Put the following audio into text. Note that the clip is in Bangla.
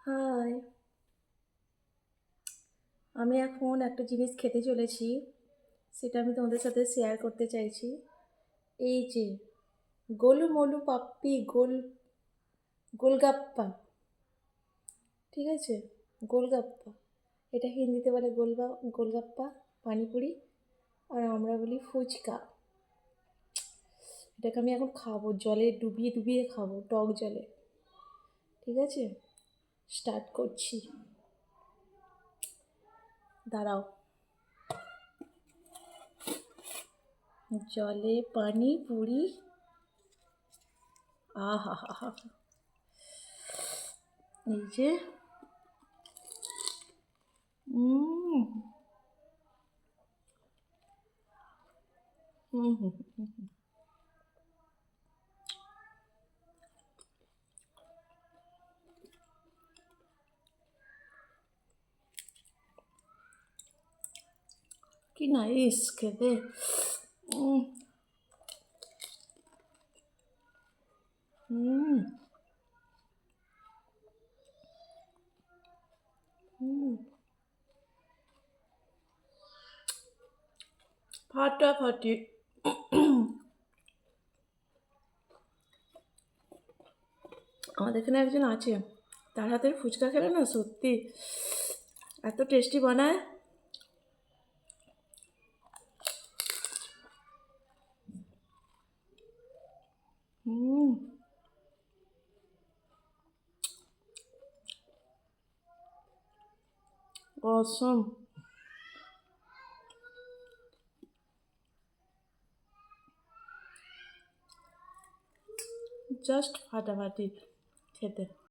হাই, আমি এখন একটা জিনিস খেতে চলেছি, সেটা আমি তোমাদের সাথে শেয়ার করতে চাইছি। এই যে গোলু মোলু পাপ্পি গোলগাপ্পা, ঠিক আছে? গোলগাপ্পা, এটা হিন্দিতে বলে গোলগাপ্পা, পানিপুরি, আর আমরা বলি ফুচকা। এটাকে আমি এখন খাবো, জলে ডুবিয়ে ডুবিয়ে খাবো, টক জলে। ঠিক আছে, স্টার্ট করছি, দাঁড়াও। জলে পানি পুরি, আহা হা হা, এই যে হুম হুম হুম হুম, কি নাইস খেতে। হুম হুম হুম, ফাটাফাটি। আমাদের এখানে একজন আছে, তার হাতের ফুচকা খেলে না সত্যি এত টেস্টি বানায়। হুম, অসম, জাস্ট ফাটাফাটি খেতে।